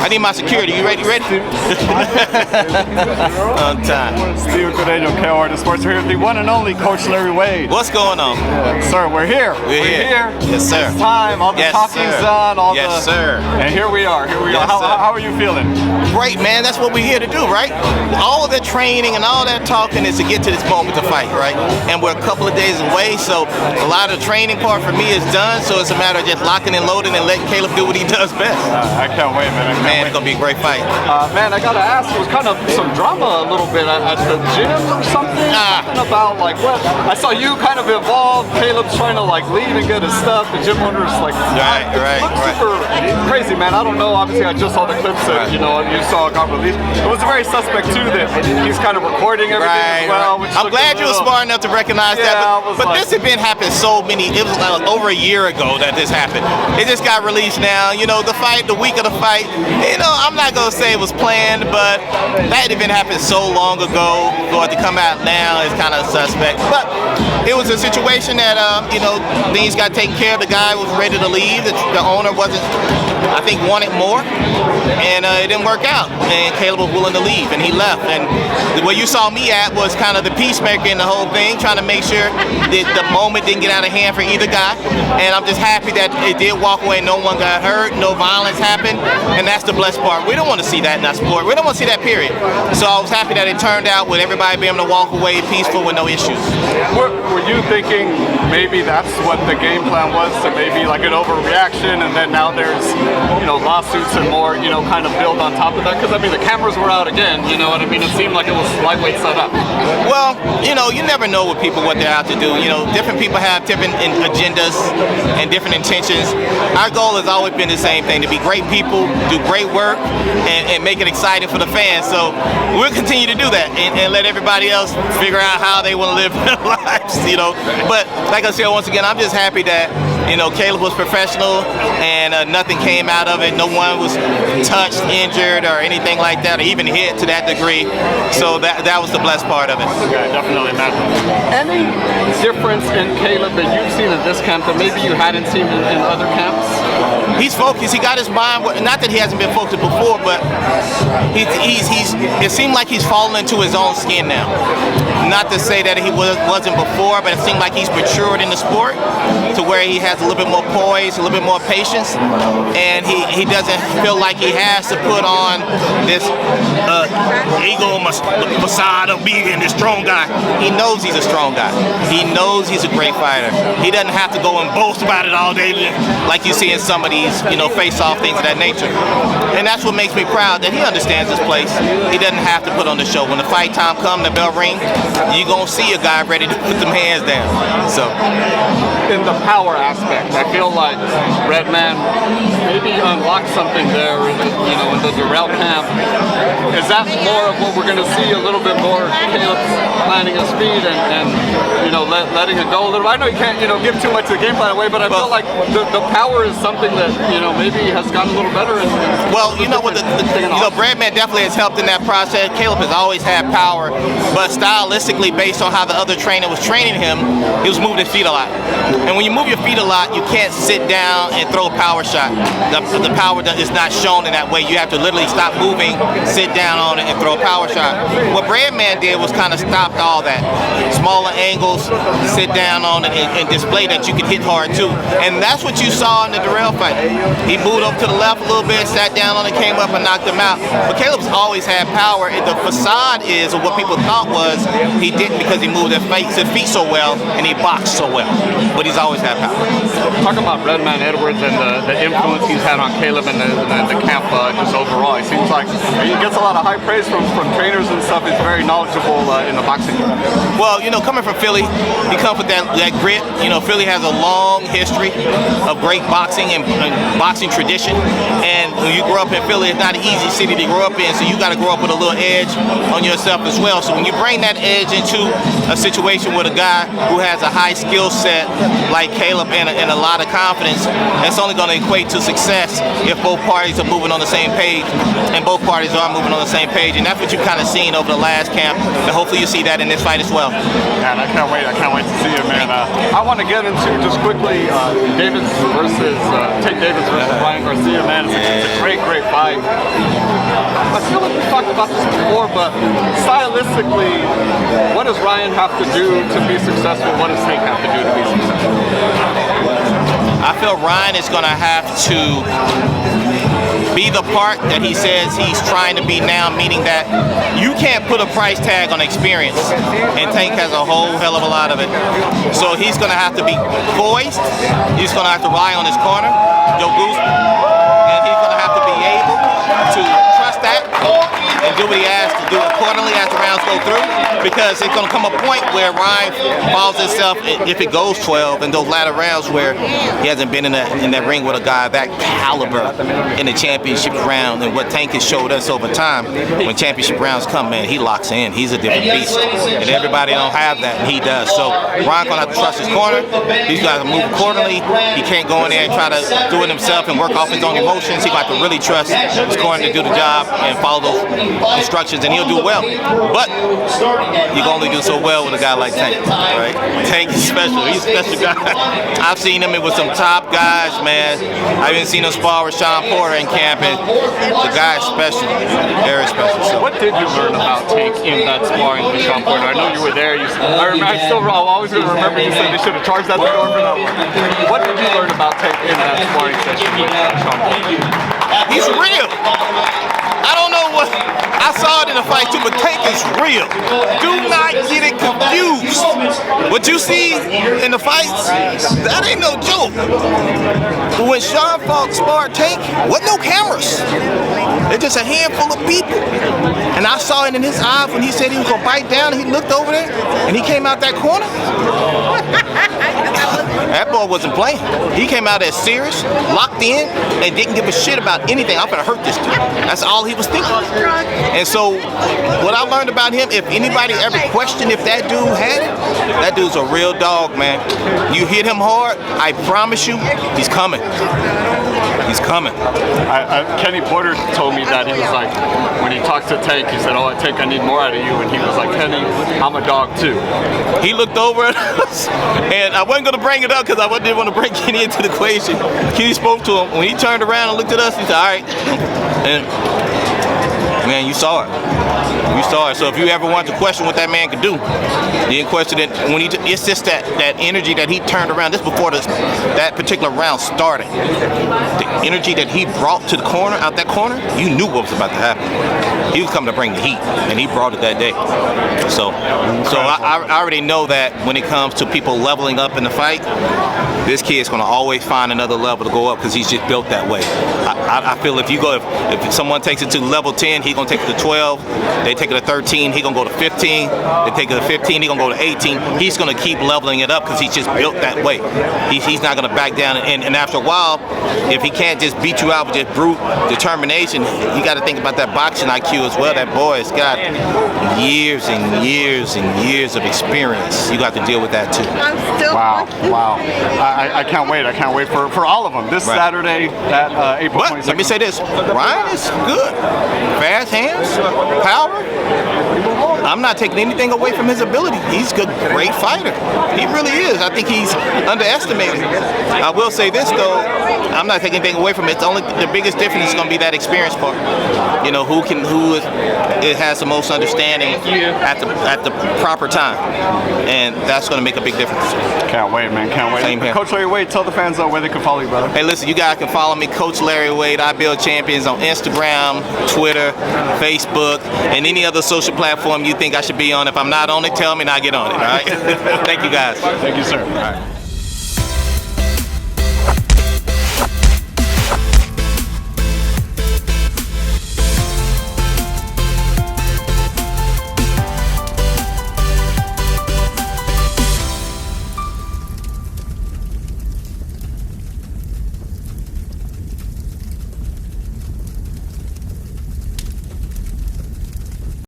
I need my security. You ready? On time. Steve Cordejo, KOR Sports. We're here with the one and only Coach Larry Wade. What's going on? Sir, we're here. We're here. Yes, sir. It's time. All the talking's done. Yes, sir. And here we are. Yes, how are you feeling? Great, man. That's what we're here to do, right? All of the training and all that talking is to get to this moment to fight, right? And we're a couple of days away, so a lot of the training part for me is done, so it's a matter of just locking and loading and letting Caleb do what he does best. I can't wait, man. Man, it's going to be a great fight. Man, I got to ask, it was kind of some drama a little bit at the gym or something? Something about, like, what? I saw you kind of involved. Caleb's trying to, like, leave and get his stuff. The gym owner's, like, Right. super crazy, man. I don't know. Obviously, I just saw the clips that, you know, you saw got released. It was very suspect, too, that he's kind of recording everything as well. Which I'm glad you were smart enough to recognize that. But like, this event happened it was like over a year ago that this happened. It just got released now. You know, the week of the fight, you know, I'm not going to say it was planned, but that event happened so long ago. For it to come out now is kind of suspect. But it was a situation that, you know, things got taken care of. The guy was ready to leave. The owner wasn't, I think, wanted more. And it didn't work out. And Caleb was willing to leave, and he left. And where you saw me at was kind of the peacemaker in the whole thing, trying to make sure that the moment didn't get out of hand for either guy. And I'm just happy that it did walk away. No one got hurt. No violence happened. And that's the blessed part. We don't want to see that in our sport. We don't want to see that, period. So I was happy that it turned out with everybody being able to walk away peaceful with no issues. Were you thinking maybe that's what the game plan was, to maybe like an overreaction, and then now there's, you know, lawsuits and more, you know, kind of build on top of that? Because I mean, the cameras were out again, you know what I mean? It seemed like it was lightweight set up. Well, you know, you never know with people what they're out to do. You know, different people have different agendas and different intentions. Our goal has always been the same thing: to be great people, do great work, and make it exciting for the fans. So we'll continue to do that and let everybody else figure out how they want to live their lives, you know. But like I said, once again, I'm just happy that, you know, Caleb was professional and nothing came out of it. No one was touched, injured, or anything like that, or even hit to that degree. So that was the blessed part of it. Yeah, definitely, man. Any difference in Caleb that you've seen in this camp that maybe you hadn't seen in other camps? He's focused. He got his mind. Not that he hasn't been focused before, but it seemed like he's fallen into his own skin now. Not to say that he wasn't before, but it seemed like he's matured in the sport to where he has a little bit more poise, a little bit more patience, and he doesn't feel like he has to put on this ego facade of being this strong guy. He knows he's a strong guy. He knows he's a great fighter. He doesn't have to go and boast about it all day like you see in some of these, you know, face-off things of that nature. And that's what makes me proud, that he understands his place. He doesn't have to put on the show. When the fight time comes, the bell ring, you're going to see a guy ready to put them hands down. So, in the power aspect, I feel like Redman maybe unlocked something there, you know, in the Durrell camp. Is that more of what we're going to see, a little bit more Caleb planting his feet and you know, letting it go a little? I know you can't, you know, give too much of the game plan away, but I feel like the power is something that, you know, maybe has gotten a little better. Well, you know what, Bradman definitely has helped in that process. Caleb has always had power, but stylistically, based on how the other trainer was training him, he was moving his feet a lot. And when you move your feet a lot, you can't sit down and throw a power shot. The power is not shown in that way. You have to literally stop moving, sit down on it, and throw a power shot. What Bradman did was kind of stopped all that. Smaller angles, sit down on it, and display that you can hit hard too. And that's what you saw in the Durrell fight. He moved up to the left a little bit, sat down on it, came up and knocked him out. But Caleb's always had power. The facade is, or what people thought was, he didn't because he moved his feet so well and he boxed so well. But he's always had power. Talk about Redman Edwards and the influence he's had on Caleb and the camp just overall. He seems like he gets a lot of high praise from trainers and stuff. He's very knowledgeable in the boxing. Well, you know, coming from Philly, he comes with that grit. You know, Philly has a long history of great boxing and boxing tradition. And when you grow up in Philly, it's not an easy city to grow up in, so you got to grow up with a little edge on yourself as well. So when you bring that edge into a situation with a guy who has a high skill set like Caleb and a lot of confidence, it's only going to equate to success if both parties are moving on the same page, and both parties are moving on the same page. And that's what you've kind of seen over the last camp, and hopefully you see that in this fight as well. Man, I can't wait to see it, man. I want to get into just quickly Tank Davis versus Ryan Garcia. Man, it's a great fight. I feel like we talked about this before, but stylistically, what does Ryan have to do to be successful? What does Tank have to do to be successful? I feel Ryan is going to have to be the part that he says he's trying to be now, meaning that you can't put a price tag on experience, and Tank has a whole hell of a lot of it. So he's going to have to be poised, he's going to have to rely on his corner, Joe Goose, and he's going to have to be able to trust that and do what he has to do accordingly as the rounds go through, because it's going to come a point where Ryan falls himself, if it goes 12 in those latter rounds, where he hasn't been in that ring with a guy that caliber in the championship round. And what Tank has showed us over time, when championship rounds come, man, he locks in. He's a different beast, and everybody don't have that, and he does. So Ryan's going to have to trust his corner. He's got to move accordingly. He can't go in there and try to do it himself and work off his own emotions. He's got to really trust his corner to do the job and follow those instructions, and he'll do well. But you can only do so well with a guy like Tank, right? Tank is special. He's a special guy. I've seen him with some top guys, man. I even seen him spar with Shawn Porter in camp, and the guy is special, very special. So. What did you learn about Tank in that sparring with Shawn Porter? I know you were there. I'm always going to remember you said they should have charged that door for that one. What did you learn about Tank in that sparring session with Shawn Porter? He's real. I don't know what, I saw it in the fight too, but Tank is real. Do not get it confused. What you see in the fights, that ain't no joke. But when Shawn sparred Tank, wasn't no cameras. It's just a handful of people. And I saw it in his eyes when he said he was gonna bite down, and he looked over there, and he came out that corner. That boy wasn't playing. He came out as serious, locked in, and didn't give a shit about anything. I'm gonna hurt this dude. That's all he was thinking. And so, what I learned about him, if anybody ever questioned if that dude had it, that dude's a real dog, man. You hit him hard, I promise you, he's coming. He's coming. Kenny Porter told me that he was like, when he talked to Tank, he said, "Oh, Tank, I need more out of you," and he was like, "Kenny, I'm a dog too." He looked over at us, and I wasn't gonna bring it up because I didn't want to bring Kenny into the equation. Kenny spoke to him. When he turned around and looked at us, he said, "All right," and man, you saw it. You saw it. So if you ever want to question what that man could do, you didn't question it. When it's just that energy that he turned around. This before that particular round started. The energy that he brought to the corner, out that corner, you knew what was about to happen. He was coming to bring the heat, and he brought it that day. So I already know that when it comes to people leveling up in the fight, this kid's going to always find another level to go up because he's just built that way. I feel if someone takes it to level 10, he's going to take it to 12. They take it to 13, he's going to go to 15. They take it to 15, he's going to go to 18. He's going to keep leveling it up because he's just built that way. He's not going to back down. And after a while, if he can't just beat you out with just brute determination, you got to think about that boxing IQ as well. That boy has got years and years and years of experience. You got to deal with that too. Wow. I can't wait. I can't wait for all of them this Saturday at April 22nd. Let me say this. Ryan is good. Fast hands, power. I'm not taking anything away from his ability. He's a great fighter. He really is. I think he's underestimated. I will say this though, I'm not taking anything away from it. It's only the biggest difference is going to be that experience part. You know, who has the most understanding at the proper time, and that's going to make a big difference. Can't wait, man. Can't wait. Same here. Coach Larry Wade, tell the fans where they can follow you, brother. Hey, listen, you guys can follow me, Coach Larry Wade. I build champions on Instagram, Twitter, Facebook, and any other social platform you think I should be on. If I'm not on it, tell me and I'll get on it. All right. Thank you, guys. Thank you, sir. All right.